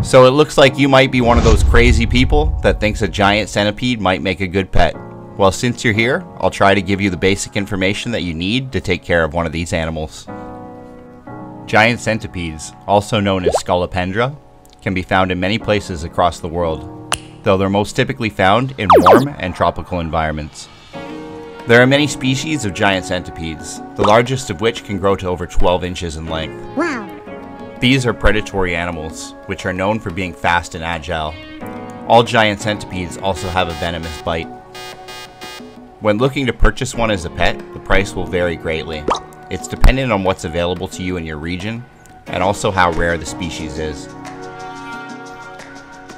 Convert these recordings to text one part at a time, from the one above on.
So it looks like you might be one of those crazy people that thinks a giant centipede might make a good pet. Well, since you're here, I'll try to give you the basic information that you need to take care of one of these animals. Giant centipedes, also known as scolopendra, can be found in many places across the world, though they're most typically found in warm and tropical environments. There are many species of giant centipedes, the largest of which can grow to over 12 inches in length. Wow! These are predatory animals, which are known for being fast and agile. All giant centipedes also have a venomous bite. When looking to purchase one as a pet, the price will vary greatly. It's dependent on what's available to you in your region, and also how rare the species is.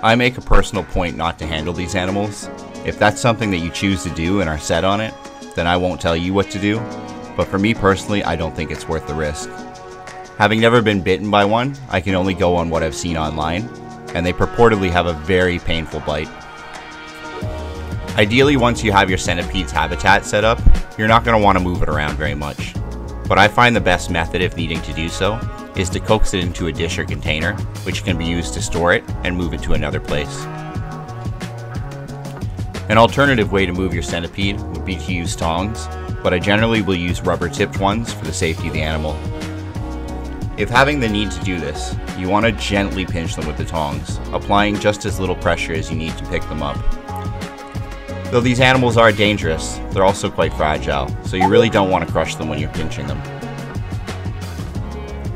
I make a personal point not to handle these animals. If that's something that you choose to do and are set on it, then I won't tell you what to do, but for me personally, I don't think it's worth the risk. Having never been bitten by one, I can only go on what I've seen online, and they purportedly have a very painful bite. Ideally, once you have your centipede's habitat set up, you're not going to want to move it around very much. But I find the best method if needing to do so is to coax it into a dish or container, which can be used to store it and move it to another place. An alternative way to move your centipede would be to use tongs, but I generally will use rubber-tipped ones for the safety of the animal. If having the need to do this, you want to gently pinch them with the tongs, applying just as little pressure as you need to pick them up. Though these animals are dangerous, they're also quite fragile, so you really don't want to crush them when you're pinching them.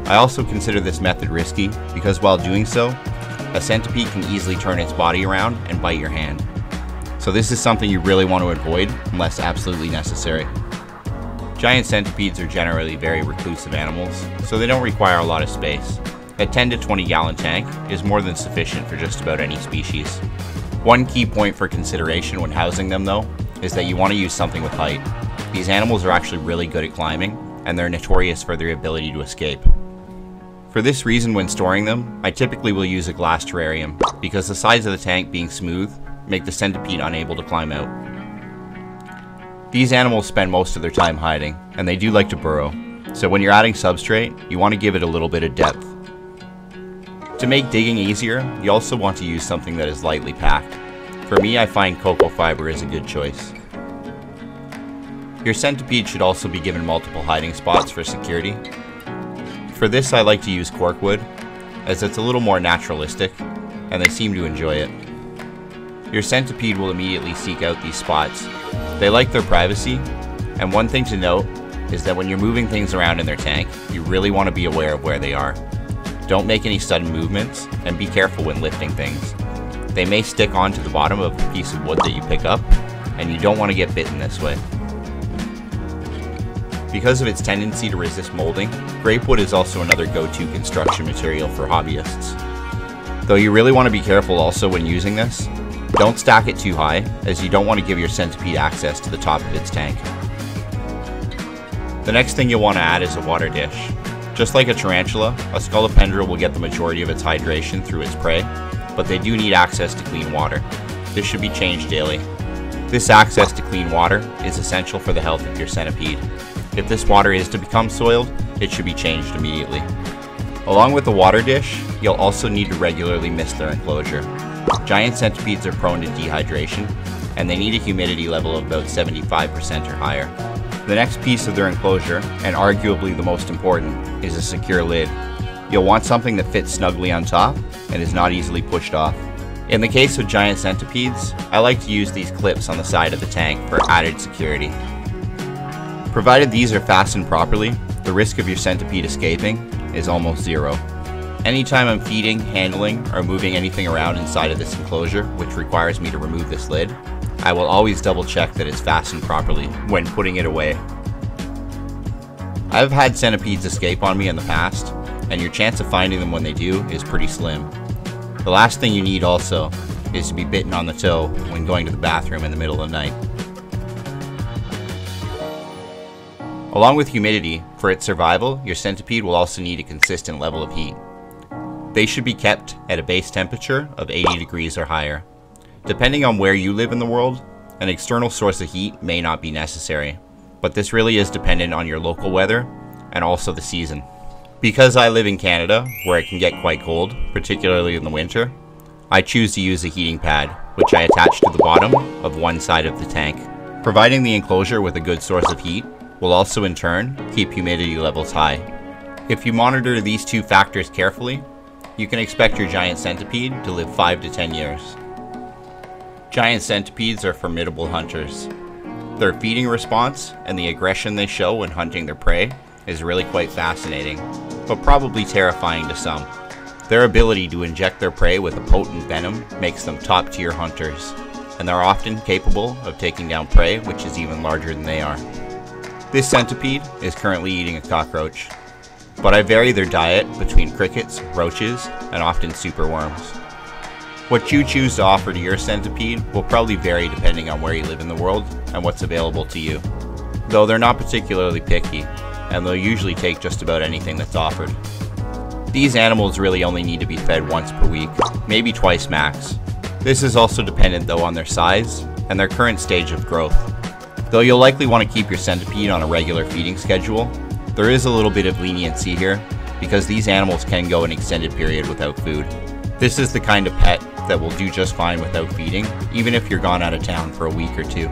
I also consider this method risky because while doing so, a centipede can easily turn its body around and bite your hand. So this is something you really want to avoid unless absolutely necessary. Giant centipedes are generally very reclusive animals, so they don't require a lot of space. A 10 to 20 gallon tank is more than sufficient for just about any species. One key point for consideration when housing them though, is that you want to use something with height. These animals are actually really good at climbing, and they're notorious for their ability to escape. For this reason, when storing them, I typically will use a glass terrarium, because the sides of the tank being smooth make the centipede unable to climb out. These animals spend most of their time hiding, and they do like to burrow, so when you're adding substrate, you want to give it a little bit of depth. To make digging easier, you also want to use something that is lightly packed. For me, I find cocoa fiber is a good choice. Your centipede should also be given multiple hiding spots for security. For this, I like to use corkwood, as it's a little more naturalistic, and they seem to enjoy it. Your centipede will immediately seek out these spots. They like their privacy, and one thing to note is that when you're moving things around in their tank, you really want to be aware of where they are. Don't make any sudden movements, and be careful when lifting things. They may stick onto the bottom of a piece of wood that you pick up, and you don't want to get bitten this way. Because of its tendency to resist molding, grapewood is also another go-to construction material for hobbyists. Though you really want to be careful also when using this, don't stack it too high, as you don't want to give your centipede access to the top of its tank. The next thing you'll want to add is a water dish. Just like a tarantula, a scolopendra will get the majority of its hydration through its prey, but they do need access to clean water. This should be changed daily. This access to clean water is essential for the health of your centipede. If this water is to become soiled, it should be changed immediately. Along with the water dish, you'll also need to regularly mist their enclosure. Giant centipedes are prone to dehydration, and they need a humidity level of about 75% or higher. The next piece of their enclosure, and arguably the most important, is a secure lid. You'll want something that fits snugly on top and is not easily pushed off. In the case of giant centipedes, I like to use these clips on the side of the tank for added security. Provided these are fastened properly, the risk of your centipede escaping is almost zero. Anytime I'm feeding, handling, or moving anything around inside of this enclosure, which requires me to remove this lid, I will always double check that it's fastened properly when putting it away. I've had centipedes escape on me in the past, and your chance of finding them when they do is pretty slim. The last thing you need also is to be bitten on the toe when going to the bathroom in the middle of the night. Along with humidity, for its survival, your centipede will also need a consistent level of heat. They should be kept at a base temperature of 80 degrees or higher. Depending on where you live in the world, an external source of heat may not be necessary, but this really is dependent on your local weather and also the season. Because I live in Canada, where it can get quite cold, particularly in the winter, I choose to use a heating pad, which I attach to the bottom of one side of the tank. Providing the enclosure with a good source of heat will also in turn keep humidity levels high. If you monitor these two factors carefully, you can expect your giant centipede to live 5 to 10 years. Giant centipedes are formidable hunters. Their feeding response and the aggression they show when hunting their prey is really quite fascinating, but probably terrifying to some. Their ability to inject their prey with a potent venom makes them top-tier hunters, and they're often capable of taking down prey which is even larger than they are. This centipede is currently eating a cockroach, but I vary their diet between crickets, roaches, and often superworms. What you choose to offer to your centipede will probably vary depending on where you live in the world and what's available to you, though they're not particularly picky, and they'll usually take just about anything that's offered. These animals really only need to be fed once per week, maybe twice max. This is also dependent though on their size and their current stage of growth. Though you'll likely want to keep your centipede on a regular feeding schedule, there is a little bit of leniency here because these animals can go an extended period without food. This is the kind of pet that will do just fine without feeding, even if you're gone out of town for a week or two.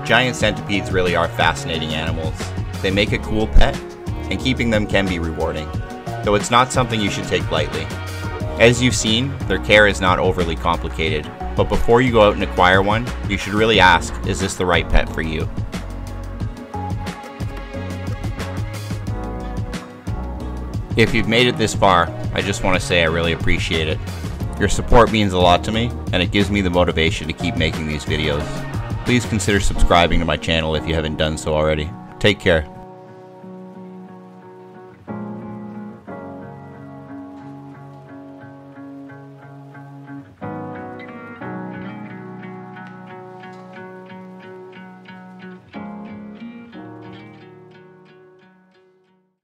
Giant centipedes really are fascinating animals. They make a cool pet, and keeping them can be rewarding, though it's not something you should take lightly. As you've seen, their care is not overly complicated, but before you go out and acquire one, you should really ask, is this the right pet for you? If you've made it this far, I just want to say I really appreciate it. Your support means a lot to me, and it gives me the motivation to keep making these videos. Please consider subscribing to my channel if you haven't done so already. Take care.